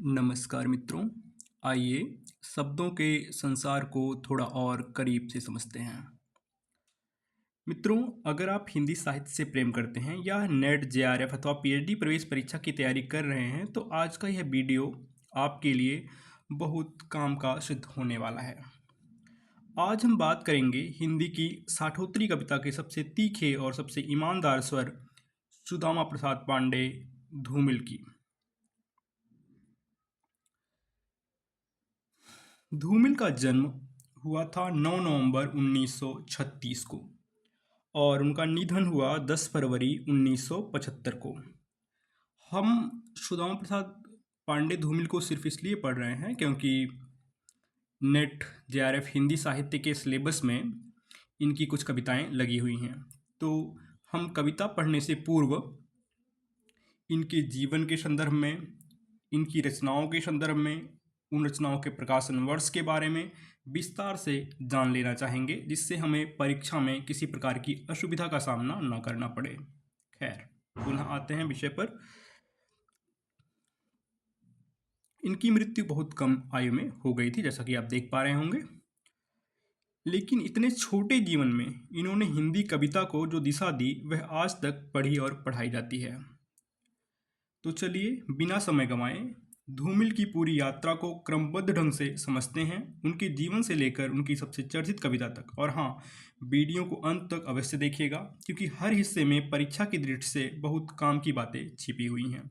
नमस्कार मित्रों। आइए शब्दों के संसार को थोड़ा और करीब से समझते हैं। मित्रों, अगर आप हिंदी साहित्य से प्रेम करते हैं या नेट जेआरएफ अथवा पीएचडी प्रवेश परीक्षा की तैयारी कर रहे हैं तो आज का यह वीडियो आपके लिए बहुत काम का सिद्ध होने वाला है। आज हम बात करेंगे हिंदी की साठोत्तरी कविता के सबसे तीखे और सबसे ईमानदार स्वर सुदामा प्रसाद पांडे धूमिल की। धूमिल का जन्म हुआ था 9 नवंबर 1936 को और उनका निधन हुआ 10 फरवरी 1975 को। हम सुदामा प्रसाद पांडे धूमिल को सिर्फ इसलिए पढ़ रहे हैं क्योंकि नेट जेआरएफ हिंदी साहित्य के सिलेबस में इनकी कुछ कविताएं लगी हुई हैं। तो हम कविता पढ़ने से पूर्व इनके जीवन के संदर्भ में, इनकी रचनाओं के संदर्भ में, उन रचनाओं के प्रकाशन वर्ष के बारे में विस्तार से जान लेना चाहेंगे, जिससे हमें परीक्षा में किसी प्रकार की असुविधा का सामना न करना पड़े। खैर, पुनः आते हैं विषय पर। इनकी मृत्यु बहुत कम आयु में हो गई थी, जैसा कि आप देख पा रहे होंगे। लेकिन इतने छोटे जीवन में इन्होंने हिंदी कविता को जो दिशा दी वह आज तक पढ़ी और पढ़ाई जाती है। तो चलिए बिना समय गंवाए धूमिल की पूरी यात्रा को क्रमबद्ध ढंग से समझते हैं, उनके जीवन से लेकर उनकी सबसे चर्चित कविता तक। और हाँ, वीडियो को अंत तक अवश्य देखिएगा क्योंकि हर हिस्से में परीक्षा की दृष्टि से बहुत काम की बातें छिपी हुई हैं।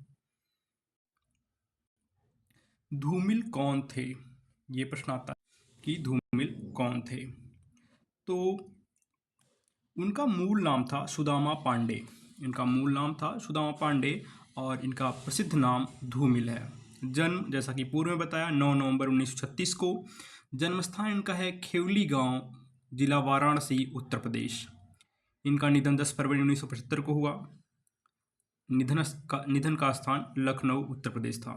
धूमिल कौन थे, ये प्रश्न आता है कि धूमिल कौन थे। तो उनका मूल नाम था सुदामा पांडे। इनका मूल नाम था सुदामा पांडे और इनका प्रसिद्ध नाम धूमिल है। जन्म, जैसा कि पूर्व में बताया, 9 नवंबर 1936 को। जन्मस्थान इनका है खेवली गांव, जिला वाराणसी, उत्तर प्रदेश। इनका निधन 10 फरवरी 1975 को हुआ। निधन का स्थान लखनऊ, उत्तर प्रदेश था।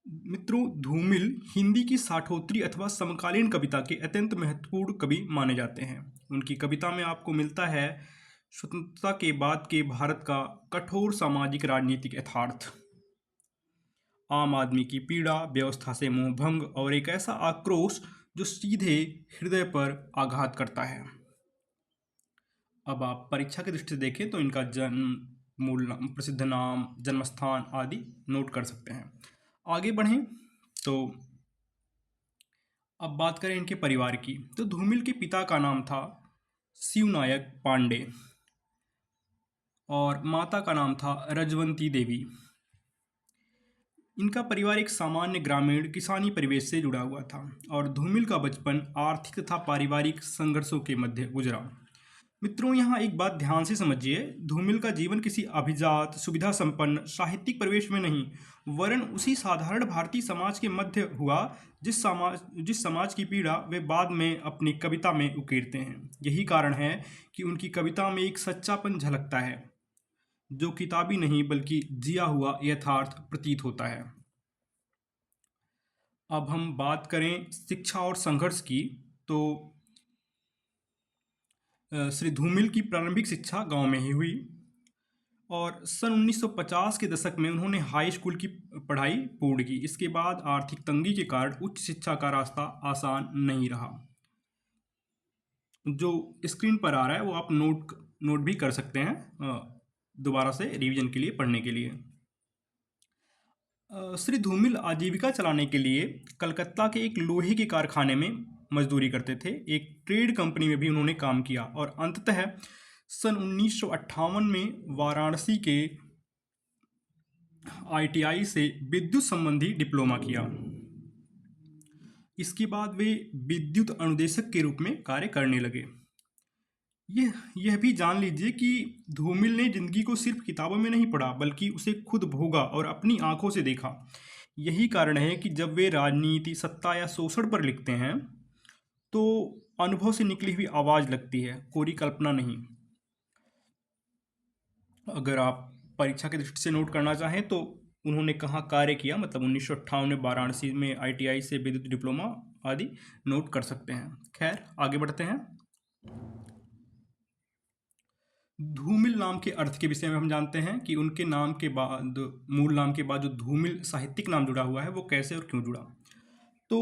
मित्रों, धूमिल हिंदी की साठोत्तरी अथवा समकालीन कविता के अत्यंत महत्वपूर्ण कवि माने जाते हैं। उनकी कविता में आपको मिलता है स्वतंत्रता के बाद के भारत का कठोर सामाजिक राजनीतिक यथार्थ, आम आदमी की पीड़ा, व्यवस्था से मोहभंग और एक ऐसा आक्रोश जो सीधे हृदय पर आघात करता है। अब आप परीक्षा की दृष्टि से देखें तो इनका जन्म, मूल नाम, प्रसिद्ध नाम, जन्मस्थान आदि नोट कर सकते हैं। आगे बढ़ें तो अब बात करें इनके परिवार की। तो धूमिल के पिता का नाम था शिवनायक पांडे और माता का नाम था रजवंती देवी। इनका परिवार एक सामान्य ग्रामीण किसानी परिवेश से जुड़ा हुआ था और धूमिल का बचपन आर्थिक तथा पारिवारिक संघर्षों के मध्य गुजरा। मित्रों, यहाँ एक बात ध्यान से समझिए, धूमिल का जीवन किसी अभिजात, सुविधा संपन्न, साहित्यिक परिवेश में नहीं, वरन उसी साधारण भारतीय समाज के मध्य हुआ जिस समाज की पीड़ा वे बाद में अपनी कविता में उकेरते हैं। यही कारण है कि उनकी कविता में एक सच्चापन झलकता है जो किताबी नहीं बल्कि जिया हुआ यथार्थ प्रतीत होता है। अब हम बात करें शिक्षा और संघर्ष की। तो श्री धूमिल की प्रारंभिक शिक्षा गांव में ही हुई और सन 1950 के दशक में उन्होंने हाई स्कूल की पढ़ाई पूर्ण की। इसके बाद आर्थिक तंगी के कारण उच्च शिक्षा का रास्ता आसान नहीं रहा। जो स्क्रीन पर आ रहा है वो आप नोट भी कर सकते हैं दोबारा से रिवीजन के लिए, पढ़ने के लिए। श्री धूमिल आजीविका चलाने के लिए कलकत्ता के एक लोहे के कारखाने में मजदूरी करते थे। एक ट्रेड कंपनी में भी उन्होंने काम किया और अंततः सन 1958 में वाराणसी के आईटीआई से विद्युत संबंधी डिप्लोमा किया। इसके बाद वे विद्युत अनुदेशक के रूप में कार्य करने लगे। यह भी जान लीजिए कि धूमिल ने जिंदगी को सिर्फ किताबों में नहीं पढ़ा बल्कि उसे खुद भोगा और अपनी आंखों से देखा। यही कारण है कि जब वे राजनीति, सत्ता या शोषण पर लिखते हैं तो अनुभव से निकली हुई आवाज लगती है, कोरी कल्पना नहीं। अगर आप परीक्षा की दृष्टि से नोट करना चाहें तो उन्होंने कहाँ कार्य किया, मतलब 1958 में वाराणसी में आईटीआई से विद्युत डिप्लोमा आदि नोट कर सकते हैं। खैर, आगे बढ़ते हैं। धूमिल नाम के अर्थ के विषय में हम जानते हैं कि उनके नाम के बाद, मूल नाम के बाद जो धूमिल साहित्यिक नाम जुड़ा हुआ है वो कैसे और क्यों जुड़ा। तो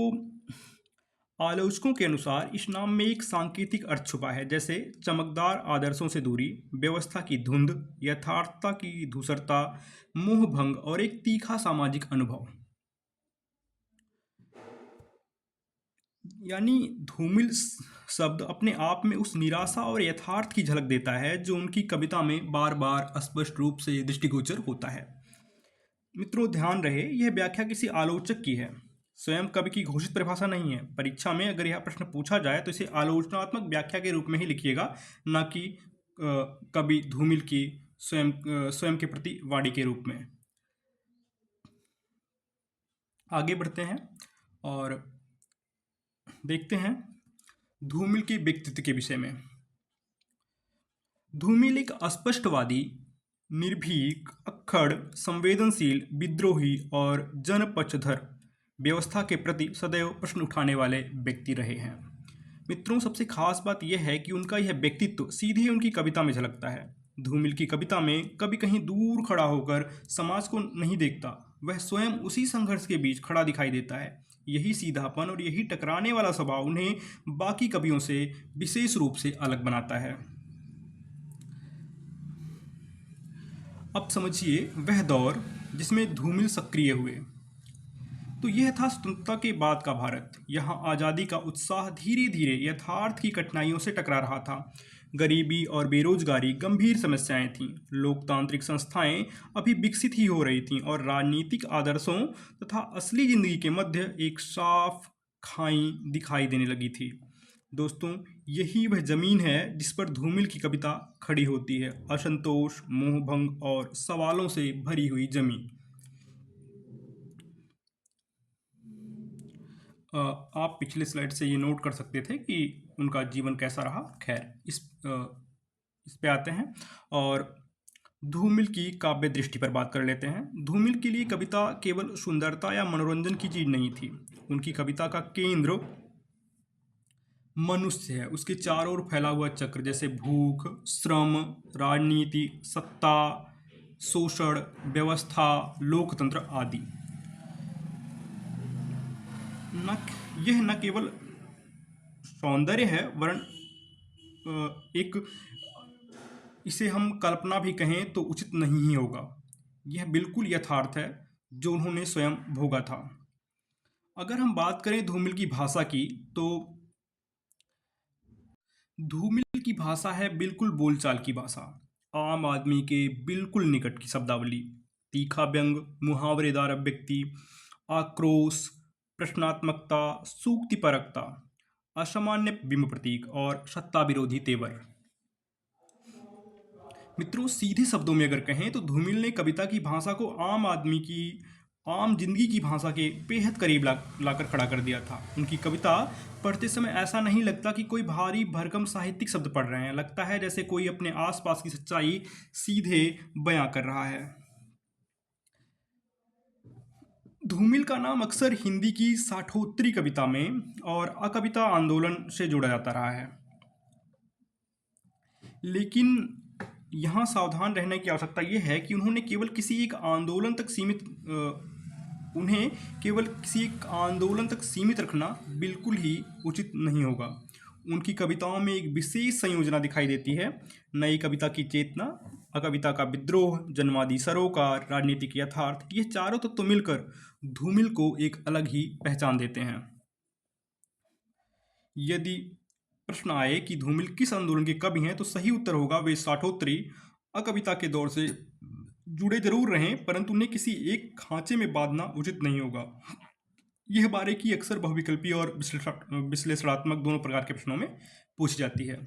आलोचकों के अनुसार इस नाम में एक सांकेतिक अर्थ छुपा है, जैसे चमकदार आदर्शों से दूरी, व्यवस्था की धुंध, यथार्थता की धूसरता, मोह भंग और एक तीखा सामाजिक अनुभव। यानी धूमिल शब्द अपने आप में उस निराशा और यथार्थ की झलक देता है जो उनकी कविता में बार बार स्पष्ट रूप से दृष्टिगोचर होता है। मित्रों, ध्यान रहे, यह व्याख्या किसी आलोचक की है, स्वयं कवि की घोषित परिभाषा नहीं है। परीक्षा में अगर यह प्रश्न पूछा जाए तो इसे आलोचनात्मक व्याख्या के रूप में ही लिखिएगा, ना कि कवि धूमिल की स्वयं के प्रति वाणी के रूप में। आगे बढ़ते हैं और देखते हैं धूमिल के व्यक्तित्व के विषय में। धूमिल एक अस्पष्टवादी, निर्भीक, अक्खड़, संवेदनशील, विद्रोही और जनपक्षधर, व्यवस्था के प्रति सदैव प्रश्न उठाने वाले व्यक्ति रहे हैं। मित्रों, सबसे खास बात यह है कि उनका यह व्यक्तित्व सीधे उनकी कविता में झलकता है। धूमिल की कविता में कभी कहीं दूर खड़ा होकर समाज को नहीं देखता, वह स्वयं उसी संघर्ष के बीच खड़ा दिखाई देता है। यही सीधापन और यही टकराने वाला स्वभाव उन्हें बाकी कवियों से विशेष रूप से अलग बनाता है। अब समझिए वह दौर जिसमें धूमिल सक्रिय हुए। तो यह था स्वतंत्रता के बाद का भारत। यहाँ आज़ादी का उत्साह धीरे धीरे यथार्थ की कठिनाइयों से टकरा रहा था। गरीबी और बेरोजगारी गंभीर समस्याएं थीं। लोकतांत्रिक संस्थाएं अभी विकसित ही हो रही थीं और राजनीतिक आदर्शों तथा असली जिंदगी के मध्य एक साफ खाई दिखाई देने लगी थी। दोस्तों, यही वह जमीन है जिस पर धूमिल की कविता खड़ी होती है, असंतोष, मोहभंग और सवालों से भरी हुई जमीन। आप पिछले स्लाइड से ये नोट कर सकते थे कि उनका जीवन कैसा रहा। खैर, इस पे आते हैं और धूमिल की काव्य दृष्टि पर बात कर लेते हैं। धूमिल के लिए कविता केवल सुंदरता या मनोरंजन की चीज नहीं थी। उनकी कविता का केंद्र मनुष्य है, उसके चारों ओर फैला हुआ चक्र, जैसे भूख, श्रम, राजनीति, सत्ता, शोषण, व्यवस्था, लोकतंत्र आदि। न यह न केवल सौंदर्य है, वरन एक, इसे हम कल्पना भी कहें तो उचित नहीं ही होगा। यह बिल्कुल यथार्थ है जो उन्होंने स्वयं भोगा था। अगर हम बात करें धूमिल की भाषा की, तो धूमिल की भाषा है बिल्कुल बोलचाल की भाषा, आम आदमी के बिल्कुल निकट की शब्दावली, तीखा व्यंग, मुहावरेदार अभिव्यक्ति, आक्रोश, प्रश्नात्मकता, सूक्तिपरकता, असामान्य बिंब प्रतीक और सत्ता विरोधी तेवर। मित्रों, सीधे शब्दों में अगर कहें तो धूमिल ने कविता की भाषा को आम आदमी की आम जिंदगी की भाषा के बेहद करीब लाकर खड़ा कर दिया था। उनकी कविता पढ़ते समय ऐसा नहीं लगता कि कोई भारी भरकम साहित्यिक शब्द पढ़ रहे हैं, लगता है जैसे कोई अपने आसपास की सच्चाई सीधे बयां कर रहा है। धूमिल का नाम अक्सर हिंदी की साठोत्तरी कविता में और अकविता आंदोलन से जोड़ा जाता रहा है, लेकिन यहाँ सावधान रहने की आवश्यकता यह है कि उन्हें केवल किसी एक आंदोलन तक सीमित रखना बिल्कुल ही उचित नहीं होगा। उनकी कविताओं में एक विशेष संयोजना दिखाई देती है, नई कविता की चेतना, अकविता का विद्रोह, जन्मवादी सरोकार, राजनीतिक यथार्थ। ये चारों तत्व तो मिलकर धूमिल को एक अलग ही पहचान देते हैं। यदि प्रश्न आए कि धूमिल किस आंदोलन के कवि हैं, तो सही उत्तर होगा वे साठोत्तरी अकविता के दौर से जुड़े जरूर रहें, परंतु उन्हें किसी एक खांचे में बांधना उचित नहीं होगा। यह बारीकी अक्सर बहुविकल्पी और विश्लेषणात्मक दोनों प्रकार के प्रश्नों में पूछी जाती है।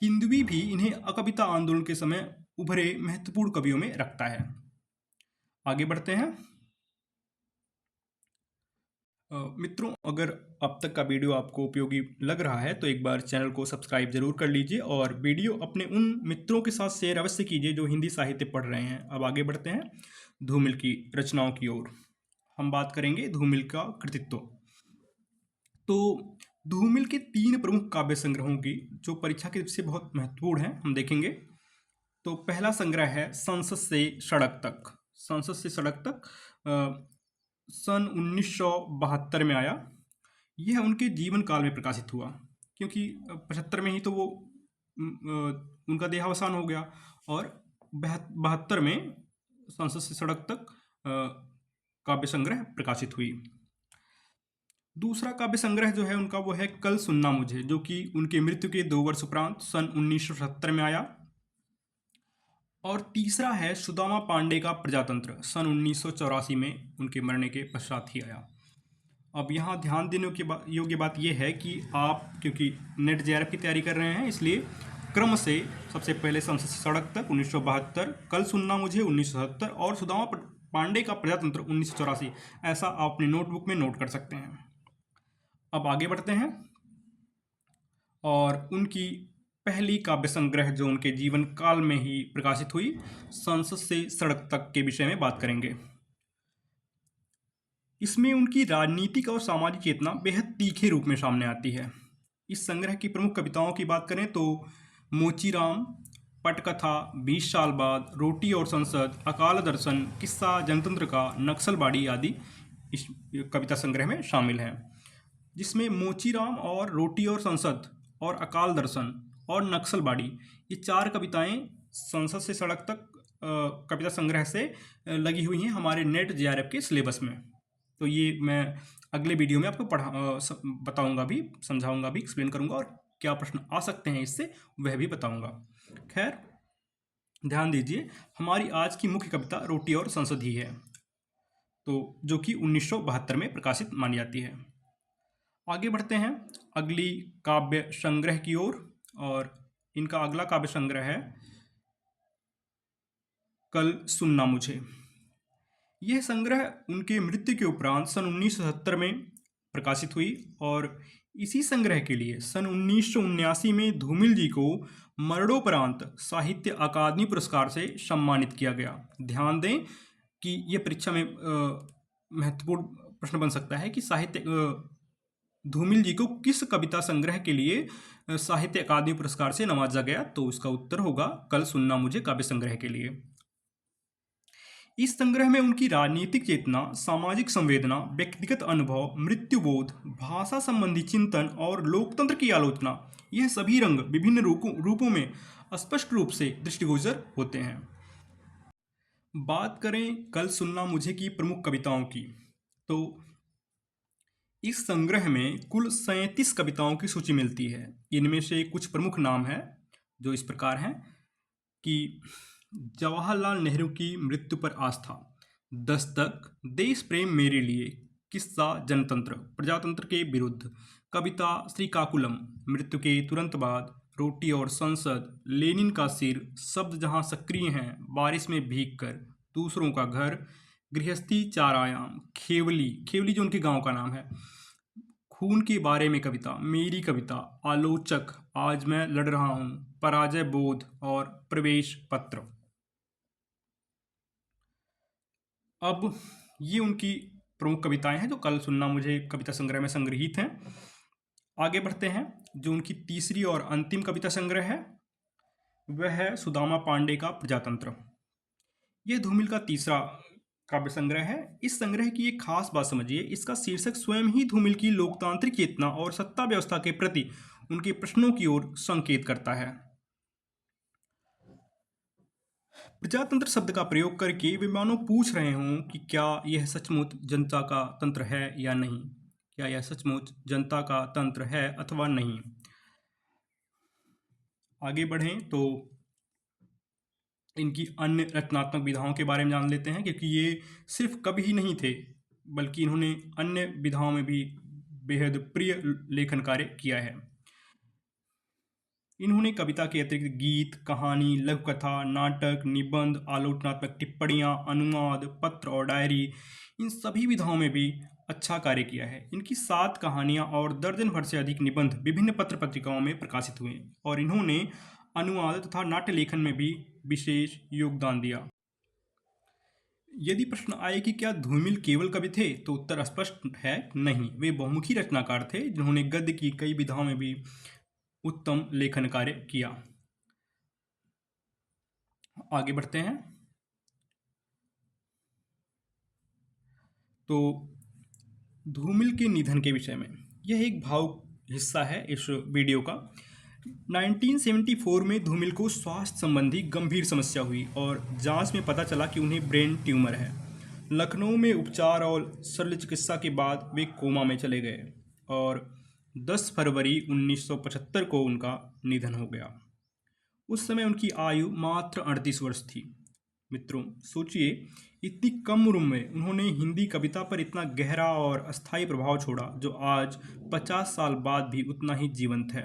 हिंदवी भी इन्हें अकविता आंदोलन के समय उभरे महत्वपूर्ण कवियों में रखता है। आगे बढ़ते हैं। मित्रों, अगर अब तक का वीडियो आपको उपयोगी लग रहा है तो एक बार चैनल को सब्सक्राइब जरूर कर लीजिए और वीडियो अपने उन मित्रों के साथ शेयर अवश्य कीजिए जो हिंदी साहित्य पढ़ रहे हैं। अब आगे बढ़ते हैं धूमिल की रचनाओं की ओर। हम बात करेंगे धूमिल का कृतित्व। तो धूमिल के 3 प्रमुख काव्य संग्रहों की जो परीक्षा के दृष्टि से बहुत महत्वपूर्ण है, हम देखेंगे। तो पहला संग्रह है संसद से सड़क तक। संसद से सड़क तक सन 1972 में आया। यह उनके जीवन काल में प्रकाशित हुआ, क्योंकि 75 में ही तो वो उनका देहावसान हो गया, और 72 में संसद से सड़क तक काव्य संग्रह प्रकाशित हुई। दूसरा काव्य संग्रह जो है उनका वो है कल सुनना मुझे, जो कि उनके मृत्यु के 2 वर्ष उपरांत सन 1970 में आया। और तीसरा है सुदामा पांडे का प्रजातंत्र, सन 1984 में उनके मरने के पश्चात ही आया। अब यहाँ ध्यान देने के योग्य बात यह है कि आप क्योंकि नेट जेआरएफ की तैयारी कर रहे हैं, इसलिए क्रम से सबसे पहले संसद से सड़क तक 1972, कल सुनना मुझे 1970 और सुदामा पांडे का प्रजातंत्र 1984, ऐसा आप अपने नोटबुक में नोट कर सकते हैं। अब आगे बढ़ते हैं और उनकी पहली काव्य संग्रह जो उनके जीवन काल में ही प्रकाशित हुई, संसद से सड़क तक के विषय में बात करेंगे। इसमें उनकी राजनीतिक और सामाजिक चेतना बेहद तीखे रूप में सामने आती है। इस संग्रह की प्रमुख कविताओं की बात करें तो मोचीराम, पटकथा, 20 साल बाद, रोटी और संसद, अकाल दर्शन, किस्सा जनतंत्र का, नक्सलबाड़ी आदि इस कविता संग्रह में शामिल हैं। जिसमें मोचीराम और रोटी और संसद और अकाल दर्शन और नक्सलबाड़ी, ये 4 कविताएं संसद से सड़क तक कविता संग्रह से लगी हुई हैं हमारे नेट जेआरएफ के सिलेबस में। तो ये मैं अगले वीडियो में आपको बताऊंगा भी, समझाऊंगा भी, एक्सप्लेन करूंगा, और क्या प्रश्न आ सकते हैं इससे वह भी बताऊंगा। खैर, ध्यान दीजिए, हमारी आज की मुख्य कविता रोटी और संसद ही है, तो जो कि 1972 में प्रकाशित मानी जाती है। आगे बढ़ते हैं अगली काव्य संग्रह की ओर, और इनका अगला काव्य संग्रह है कल सुनना मुझे। यह संग्रह उनके मृत्यु के उपरांत सन 1970 में प्रकाशित हुई, और इसी संग्रह के लिए सन 1979 में धूमिल जी को मरणोपरांत साहित्य अकादमी पुरस्कार से सम्मानित किया गया। ध्यान दें कि यह परीक्षा में महत्वपूर्ण प्रश्न बन सकता है कि धूमिल जी को किस कविता संग्रह के लिए साहित्य अकादमी पुरस्कार से नवाजा गया, तो इसका उत्तर होगा कल सुनना मुझे काव्य संग्रह के लिए। इस संग्रह में उनकी राजनीतिक चेतना, सामाजिक संवेदना, व्यक्तिगत अनुभव, मृत्युबोध, भाषा संबंधी चिंतन और लोकतंत्र की आलोचना, यह सभी रंग विभिन्न रूपों में स्पष्ट रूप से दृष्टिगोचर होते हैं। बात करें कल सुनना मुझे की प्रमुख कविताओं की, तो इस संग्रह में कुल 37 कविताओं की सूची मिलती है। इनमें से कुछ प्रमुख नाम हैं जो इस प्रकार हैं कि जवाहरलाल नेहरू की मृत्यु पर आस्था, दस्तक, देश प्रेम मेरे लिए, किस्सा जनतंत्र, प्रजातंत्र के विरुद्ध, कविता श्रीकाकुलम, मृत्यु के तुरंत बाद, रोटी और संसद, लेनिन का सिर, शब्द जहां सक्रिय हैं, बारिश में भीग कर, दूसरों का घर, गृहस्थी 4 आयाम, खेवली, खेवली जो उनके गांव का नाम है, खून के बारे में कविता, मेरी कविता, आलोचक, आज मैं लड़ रहा हूं, पराजय बोध और प्रवेश पत्र। अब ये उनकी प्रमुख कविताएं हैं जो कल सुनना मुझे कविता संग्रह में संग्रहित हैं। आगे बढ़ते हैं, जो उनकी तीसरी और अंतिम कविता संग्रह है वह है सुदामा पांडे का प्रजातंत्र। यह धूमिल का तीसरा काव्य संग्रह है। इस संग्रह की एक खास बात समझिए, इसका शीर्षक स्वयं ही धूमिल की लोकतांत्रिक चेतना और सत्ता व्यवस्था के प्रति उनके प्रश्नों की ओर संकेत करता है। प्रजातंत्र शब्द का प्रयोग करके वे मानो पूछ रहे हों कि क्या यह सचमुच जनता का तंत्र है या नहीं, क्या यह सचमुच जनता का तंत्र है अथवा नहीं। आगे बढ़ें तो इनकी अन्य रचनात्मक विधाओं के बारे में जान लेते हैं, क्योंकि ये सिर्फ कवि ही नहीं थे बल्कि इन्होंने अन्य विधाओं में भी बेहद प्रिय लेखन कार्य किया है। इन्होंने कविता के अतिरिक्त गीत, कहानी, लघुकथा, नाटक, निबंध, आलोचनात्मक टिप्पणियाँ, अनुवाद, पत्र और डायरी, इन सभी विधाओं में भी अच्छा कार्य किया है। इनकी 7 कहानियाँ और दर्जन भर से अधिक निबंध विभिन्न पत्र पत्रिकाओं में प्रकाशित हुए, और इन्होंने अनुवाद तथा नाट्य लेखन में भी विशेष योगदान दिया। यदि प्रश्न आए कि क्या धूमिल केवल कवि थे, तो उत्तर स्पष्ट है, नहीं। वे बहुमुखी रचनाकार थे जिन्होंने गद्य की कई विधाओं में भी उत्तम लेखन कार्य किया। आगे बढ़ते हैं। तो धूमिल के निधन के विषय में, यह एक भावुक हिस्सा है इस वीडियो का। 1974 में धूमिल को स्वास्थ्य संबंधी गंभीर समस्या हुई और जांच में पता चला कि उन्हें ब्रेन ट्यूमर है। लखनऊ में उपचार और शल्य चिकित्सा के बाद वे कोमा में चले गए और 10 फरवरी 1975 को उनका निधन हो गया। उस समय उनकी आयु मात्र 38 वर्ष थी। मित्रों, सोचिए, इतनी कम उम्र में उन्होंने हिंदी कविता पर इतना गहरा और अस्थायी प्रभाव छोड़ा जो आज 50 साल बाद भी उतना ही जीवंत है।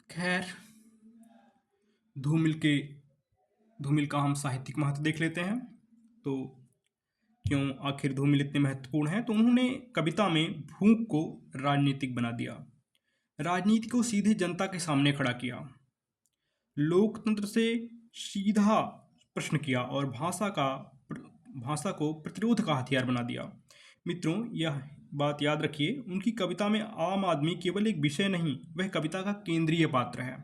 खैर, धूमिल का हम साहित्यिक महत्व देख लेते हैं। तो क्यों आखिर धूमिल इतने महत्वपूर्ण हैं? तो उन्होंने कविता में भूख को राजनीतिक बना दिया, राजनीति को सीधे जनता के सामने खड़ा किया, लोकतंत्र से सीधा प्रश्न किया और भाषा को प्रतिरोध का हथियार बना दिया। मित्रों, यह बात याद रखिए, उनकी कविता में आम आदमी केवल एक विषय नहीं, वह कविता का केंद्रीय पात्र है।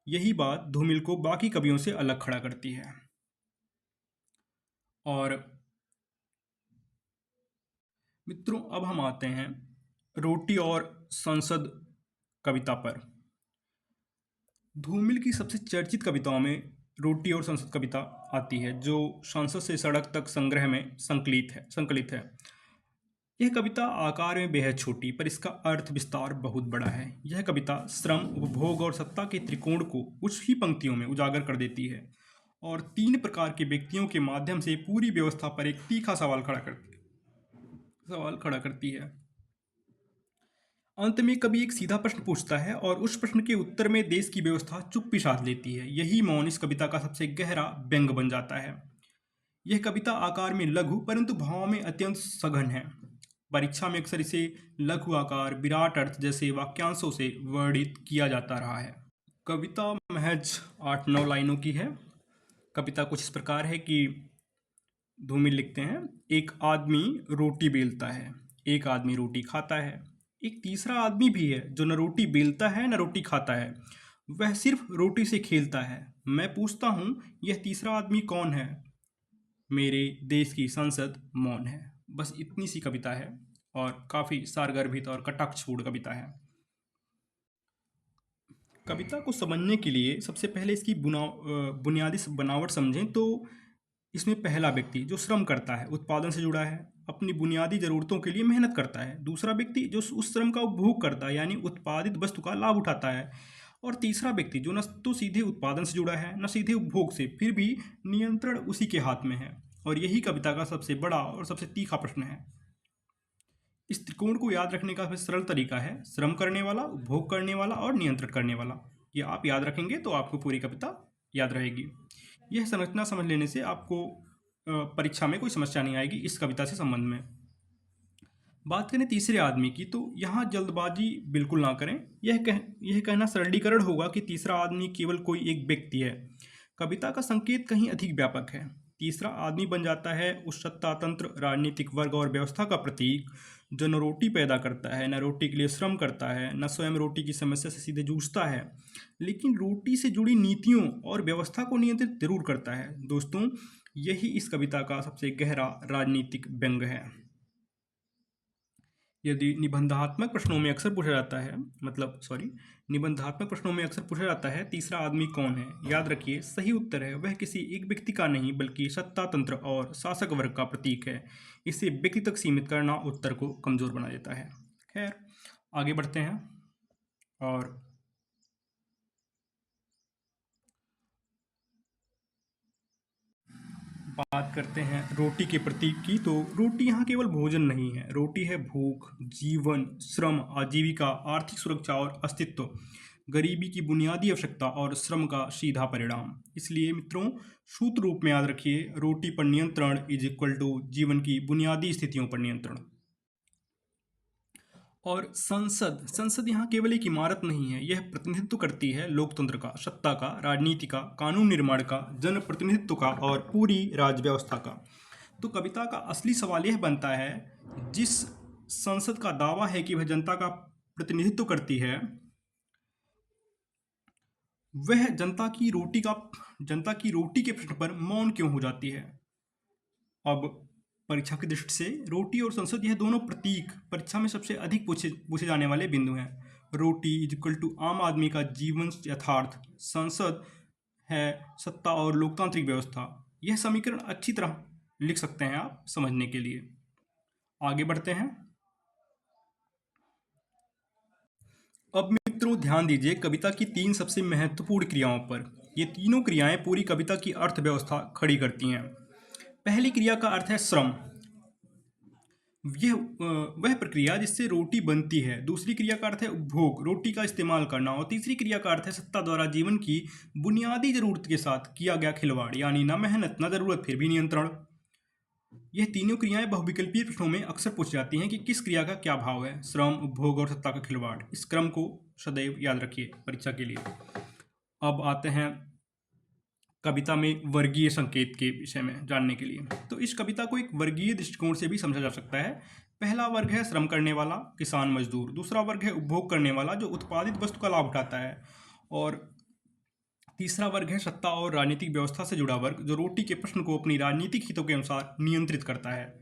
यही बात धूमिल को बाकी कवियों से अलग खड़ा करती है। और मित्रों, अब हम आते हैं रोटी और संसद कविता पर। धूमिल की सबसे चर्चित कविताओं में रोटी और संसद कविता आती है, जो संसद से सड़क तक संग्रह में संकलित है। यह कविता आकार में बेहद छोटी, पर इसका अर्थ विस्तार बहुत बड़ा है। यह कविता श्रम, उपभोग और सत्ता के त्रिकोण को कुछ ही पंक्तियों में उजागर कर देती है और 3 प्रकार के व्यक्तियों के माध्यम से पूरी व्यवस्था पर एक तीखा सवाल खड़ा करती है। अंत में कवि एक सीधा प्रश्न पूछता है और उस प्रश्न के उत्तर में देश की व्यवस्था चुप्पी साध लेती है। यही मौन इस कविता का सबसे गहरा व्यंग बन जाता है। यह कविता आकार में लघु परंतु भाव में अत्यंत सघन है। परीक्षा में अक्सर इसे लघु आकार, विराट अर्थ जैसे वाक्यांशों से वर्णित किया जाता रहा है। कविता महज 8-9 लाइनों की है। कविता कुछ इस प्रकार है कि धूमिल लिखते हैं, एक आदमी रोटी बेलता है, एक आदमी रोटी खाता है, एक तीसरा आदमी भी है जो न रोटी बेलता है न रोटी खाता है, वह सिर्फ रोटी से खेलता है। मैं पूछता हूँ, यह तीसरा आदमी कौन है? मेरे देश की संसद मौन है। बस इतनी सी कविता है और काफ़ी सारगर्भित और कटाक्षपूर्ण कविता है। कविता को समझने के लिए सबसे पहले इसकी बुनियादी बनावट समझें तो इसमें पहला व्यक्ति जो श्रम करता है, उत्पादन से जुड़ा है, अपनी बुनियादी ज़रूरतों के लिए मेहनत करता है। दूसरा व्यक्ति जो उस श्रम का उपभोग करता है, यानी उत्पादित वस्तु का लाभ उठाता है। और तीसरा व्यक्ति जो न तो सीधे उत्पादन से जुड़ा है न सीधे उपभोग से, फिर भी नियंत्रण उसी के हाथ में है। और यही कविता का सबसे बड़ा और सबसे तीखा प्रश्न है। इस त्रिकोण को याद रखने का सबसे सरल तरीका है श्रम करने वाला, उपभोग करने वाला और नियंत्रण करने वाला। ये आप याद रखेंगे तो आपको पूरी कविता याद रहेगी। यह संरचना समझ लेने से आपको परीक्षा में कोई समस्या नहीं आएगी इस कविता से संबंध में। बात करें तीसरे आदमी की, तो यहाँ जल्दबाजी बिल्कुल ना करें। यह कहना सरलीकरण होगा कि तीसरा आदमी केवल कोई एक व्यक्ति है। कविता का संकेत कहीं अधिक व्यापक है। तीसरा आदमी बन जाता है उस सत्ता तंत्र, राजनीतिक वर्ग और व्यवस्था का प्रतीक जो न रोटी पैदा करता है, न रोटी के लिए श्रम करता है, न स्वयं रोटी की समस्या से सीधे जूझता है, लेकिन रोटी से जुड़ी नीतियों और व्यवस्था को नियंत्रित जरूर करता है। दोस्तों, यही इस कविता का सबसे गहरा राजनीतिक व्यंग है। यदि निबंधात्मक प्रश्नों में अक्सर पूछा जाता है तीसरा आदमी कौन है, याद रखिए सही उत्तर है वह किसी एक व्यक्ति का नहीं बल्कि सत्ता तंत्र और शासक वर्ग का प्रतीक है। इसे व्यक्ति तक सीमित करना उत्तर को कमजोर बना देता है। खैर, आगे बढ़ते हैं और बात करते हैं रोटी के प्रतीक की। तो रोटी यहाँ केवल भोजन नहीं है, रोटी है भूख, जीवन, श्रम, आजीविका, आर्थिक सुरक्षा और अस्तित्व, गरीबी की बुनियादी आवश्यकता और श्रम का सीधा परिणाम। इसलिए मित्रों, सूत्र रूप में याद रखिए, रोटी पर नियंत्रण इज इक्वल टू जीवन की बुनियादी स्थितियों पर नियंत्रण। और संसद यहाँ केवल एक इमारत नहीं है, यह प्रतिनिधित्व करती है लोकतंत्र का, सत्ता का, राजनीति का, कानून निर्माण का, जनप्रतिनिधित्व का और पूरी राज्य व्यवस्था का। तो कविता का असली सवाल यह बनता है, जिस संसद का दावा है कि वह जनता का प्रतिनिधित्व करती है, वह जनता की रोटी के प्रश्न पर मौन क्यों हो जाती है। अब परीक्षा की दृष्टि से रोटी और संसद, यह दोनों प्रतीक परीक्षा में सबसे अधिक पूछे पूछे जाने वाले बिंदु हैं। रोटी इज इक्वल टू आम आदमी का जीवन यथार्थ, संसद है सत्ता और लोकतांत्रिक व्यवस्था। यह समीकरण अच्छी तरह लिख सकते हैं आप समझने के लिए। आगे बढ़ते हैं। अब मित्रों ध्यान दीजिए कविता की 3 सबसे महत्वपूर्ण क्रियाओं पर। ये तीनों क्रियाएं पूरी कविता की अर्थव्यवस्था खड़ी करती हैं। पहली क्रिया का अर्थ है श्रम। यह वह प्रक्रिया जिससे रोटी बनती है। दूसरी क्रिया का अर्थ है उपभोग, रोटी का इस्तेमाल करना। और तीसरी क्रिया का अर्थ है सत्ता द्वारा जीवन की बुनियादी जरूरत के साथ किया गया खिलवाड़, यानी ना मेहनत ना जरूरत फिर भी नियंत्रण। यह तीनों क्रियाएं बहुविकल्पीय प्रश्नों में अक्सर पूछी जाती हैं कि किस क्रिया का क्या भाव है। श्रम, उपभोग और सत्ता का खिलवाड़। इस क्रम को सदैव याद रखिए परीक्षा के लिए। अब आते हैं कविता में वर्गीय संकेत के विषय में जानने के लिए। तो इस कविता को एक वर्गीय दृष्टिकोण से भी समझा जा सकता है। पहला वर्ग है श्रम करने वाला, किसान मजदूर। दूसरा वर्ग है उपभोग करने वाला, जो उत्पादित वस्तु का लाभ उठाता है। और तीसरा वर्ग है सत्ता और राजनीतिक व्यवस्था से जुड़ा वर्ग, जो रोटी के प्रश्न को अपनी राजनीतिक हितों के अनुसार नियंत्रित करता है।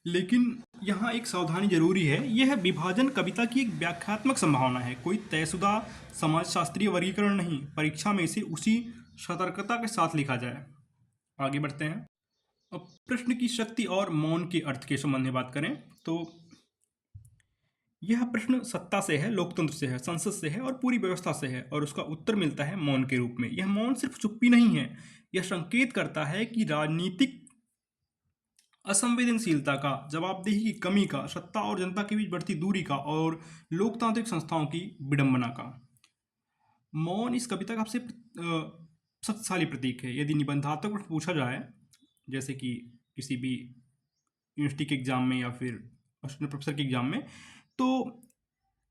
लेकिन यहाँ एक सावधानी जरूरी है। यह विभाजन कविता की एक व्याख्यात्मक संभावना है, कोई तयशुदा समाजशास्त्रीय वर्गीकरण नहीं। परीक्षा में इसे उसी सतर्कता के साथ लिखा जाए। आगे बढ़ते हैं। अब प्रश्न की शक्ति और मौन के अर्थ के संबंध में बात करें तो यह प्रश्न सत्ता से है, लोकतंत्र से है, संसद से है और पूरी व्यवस्था से है, और उसका उत्तर मिलता है मौन के रूप में। यह मौन सिर्फ चुप्पी नहीं है, यह संकेत करता है कि राजनीतिक असंवेदनशीलता का, जवाबदेही की कमी का, सत्ता और जनता के बीच बढ़ती दूरी का और लोकतांत्रिक संस्थाओं की विडंबना का। मौन इस कविता का सबसे शक्तिशाली प्रतीक है। यदि निबंधात्मक प्रश्न पूछा जाए, जैसे कि किसी भी यूनिवर्सिटी के एग्जाम में या फिर असिस्टेंट प्रोफेसर के एग्जाम में, तो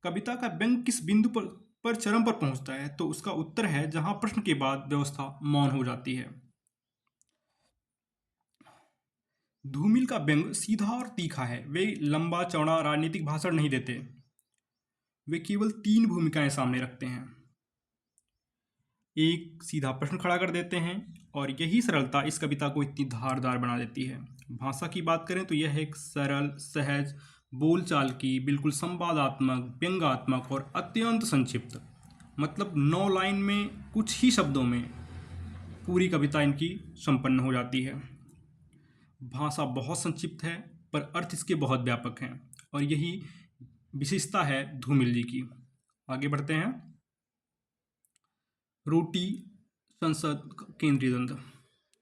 कविता का व्यंग किस बिंदु पर चरम पर पहुंचता है, तो उसका उत्तर है जहां प्रश्न के बाद व्यवस्था मौन हो जाती है। धूमिल का व्यंग सीधा और तीखा है। वे लंबा चौड़ा राजनीतिक भाषण नहीं देते, वे केवल 3 भूमिकाएं सामने रखते हैं। एक सीधा प्रश्न खड़ा कर देते हैं, और यही सरलता इस कविता को इतनी धारदार बना देती है। भाषा की बात करें तो यह एक सरल, सहज बोलचाल की, बिल्कुल संवादात्मक, व्यंग्यात्मक और अत्यंत संक्षिप्त, मतलब 9 लाइन में कुछ ही शब्दों में पूरी कविता इनकी संपन्न हो जाती है। भाषा बहुत संक्षिप्त है पर अर्थ इसके बहुत व्यापक हैं, और यही विशेषता है धूमिल जी की। आगे बढ़ते हैं। रोटी, संसद, केंद्रीय द्वंद्व।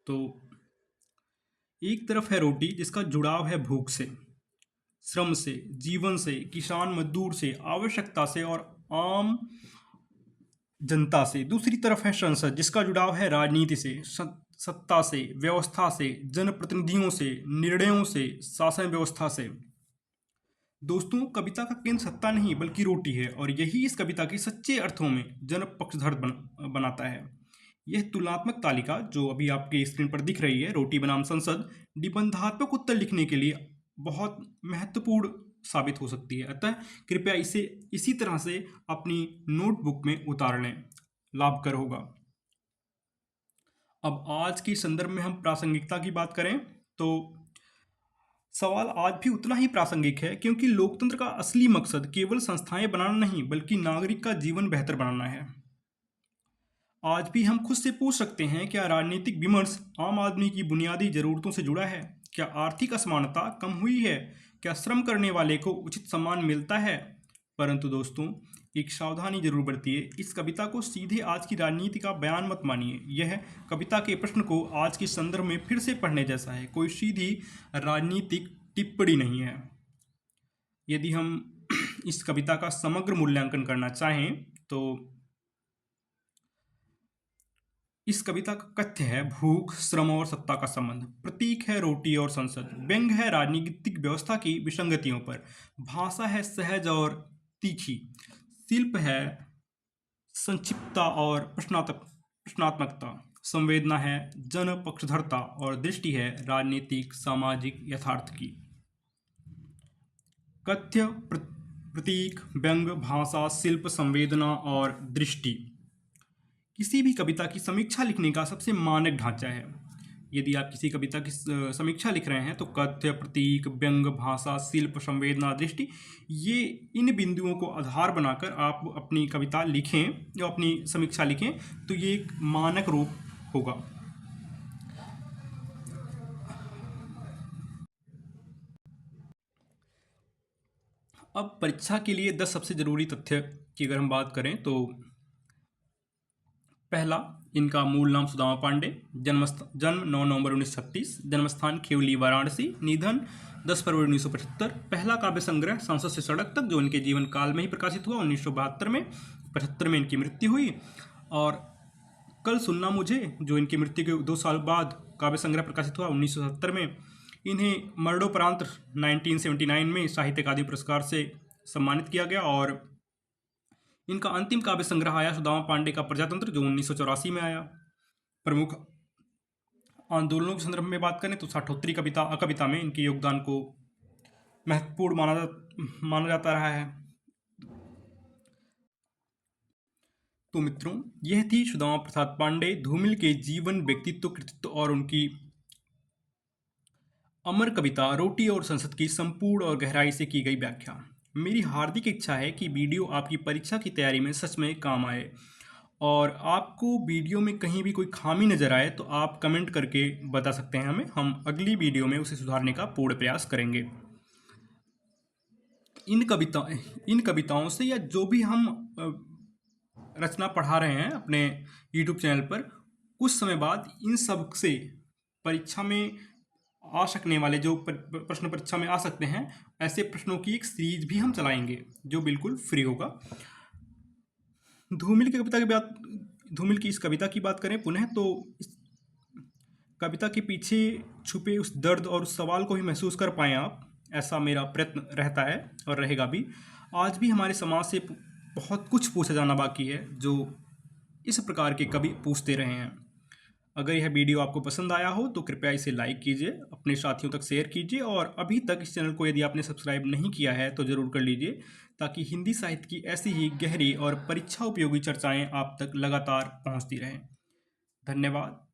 तो एक तरफ है रोटी जिसका जुड़ाव है भूख से, श्रम से, जीवन से, किसान मजदूर से, आवश्यकता से और आम जनता से। दूसरी तरफ है संसद जिसका जुड़ाव है राजनीति से, सत्ता से, व्यवस्था से, जनप्रतिनिधियों से, निर्णयों से, शासन व्यवस्था से। दोस्तों, कविता का केंद्र सत्ता नहीं बल्कि रोटी है, और यही इस कविता की सच्चे अर्थों में जन पक्षधर बनाता है। यह तुलनात्मक तालिका जो अभी आपके स्क्रीन पर दिख रही है, रोटी बनाम संसद, निबंधात्मक उत्तर लिखने के लिए बहुत महत्वपूर्ण साबित हो सकती है। अतः कृपया इसे इसी तरह से अपनी नोटबुक में उतार लें, लाभकर होगा। अब आज के संदर्भ में हम प्रासंगिकता की बात करें तो सवाल आज भी उतना ही प्रासंगिक है, क्योंकि लोकतंत्र का असली मकसद केवल संस्थाएं बनाना नहीं बल्कि नागरिक का जीवन बेहतर बनाना है। आज भी हम खुद से पूछ सकते हैं, क्या राजनीतिक विमर्श आम आदमी की बुनियादी जरूरतों से जुड़ा है? क्या आर्थिक असमानता कम हुई है? क्या श्रम करने वाले को उचित सम्मान मिलता है? परंतु दोस्तों, एक सावधानी जरूर बरतिए। इस कविता को सीधे आज की राजनीति का बयान मत मानिए। यह कविता के प्रश्न को आज के संदर्भ में फिर से पढ़ने जैसा है, कोई सीधी राजनीतिक टिप्पणी नहीं है। यदि हम इस कविता का समग्र मूल्यांकन करना चाहें तो इस कविता का कथ्य है भूख, श्रम और सत्ता का संबंध, प्रतीक है रोटी और संसद, व्यंग है राजनीतिक व्यवस्था की विसंगतियों पर, भाषा है सहज और तीखी, शिल्प है संक्षिप्तता और प्रश्नात्मकता, संवेदना है जन पक्षधरता और दृष्टि है राजनीतिक सामाजिक यथार्थ की। कथ्य, प्रतीक, व्यंग, भाषा, शिल्प, संवेदना और दृष्टि। किसी भी कविता की समीक्षा लिखने का सबसे मानक ढांचा है। यदि आप किसी कविता की समीक्षा लिख रहे हैं तो कथ्य, प्रतीक, व्यंग, भाषा, शिल्प, संवेदना, दृष्टि, ये इन बिंदुओं को आधार बनाकर आप अपनी कविता लिखें या अपनी समीक्षा लिखें तो ये एक मानक रूप होगा। अब परीक्षा के लिए 10 सबसे जरूरी तथ्य की अगर हम बात करें तो पहला, इनका मूल नाम सुदामा पांडे, जन्म 9 नवंबर 1936, जन्मस्थान खेवली वाराणसी, निधन 10 फरवरी 1975। पहला काव्य संग्रह संसद से सड़क तक जो इनके जीवन काल में ही प्रकाशित हुआ 1972 में, 75 में इनकी मृत्यु हुई। और कल सुनना मुझे जो इनकी मृत्यु के 2 साल बाद काव्य संग्रह प्रकाशित हुआ 1970 में। इन्हें मरणोपरांत 1979 में साहित्य अकादमी पुरस्कार से सम्मानित किया गया। और इनका अंतिम काव्य संग्रह आया सुदामा पांडे का प्रजातंत्र जो 1984 में आया। प्रमुख आंदोलनों के संदर्भ में बात करें तो साठोत्तरी कविता में इनके योगदान को महत्वपूर्ण माना जाता रहा है। तो मित्रों, यह थी सुदामा प्रसाद पांडे धूमिल के जीवन, व्यक्तित्व, कृतित्व और उनकी अमर कविता रोटी और संसद की संपूर्ण और गहराई से की गई व्याख्या। मेरी हार्दिक इच्छा है कि वीडियो आपकी परीक्षा की तैयारी में सच में काम आए, और आपको वीडियो में कहीं भी कोई खामी नज़र आए तो आप कमेंट करके बता सकते हैं हमें। हम अगली वीडियो में उसे सुधारने का पूर्ण प्रयास करेंगे। इन कविताओं से या जो भी हम रचना पढ़ा रहे हैं अपने YouTube चैनल पर, कुछ समय बाद इन सब से परीक्षा में आ सकने वाले जो प्रश्न परीक्षा में आ सकते हैं, ऐसे प्रश्नों की एक सीरीज भी हम चलाएंगे जो बिल्कुल फ्री होगा। धूमिल की इस कविता की बात करें पुनः तो इस कविता के पीछे छुपे उस दर्द और उस सवाल को भी महसूस कर पाएँ आप, ऐसा मेरा प्रयत्न रहता है और रहेगा भी। आज भी हमारे समाज से बहुत कुछ पूछा जाना बाकी है जो इस प्रकार के कवि पूछते रहे हैं। अगर यह वीडियो आपको पसंद आया हो तो कृपया इसे लाइक कीजिए, अपने साथियों तक शेयर कीजिए, और अभी तक इस चैनल को यदि आपने सब्सक्राइब नहीं किया है तो ज़रूर कर लीजिए, ताकि हिंदी साहित्य की ऐसी ही गहरी और परीक्षा उपयोगी चर्चाएं आप तक लगातार पहुंचती रहें। धन्यवाद।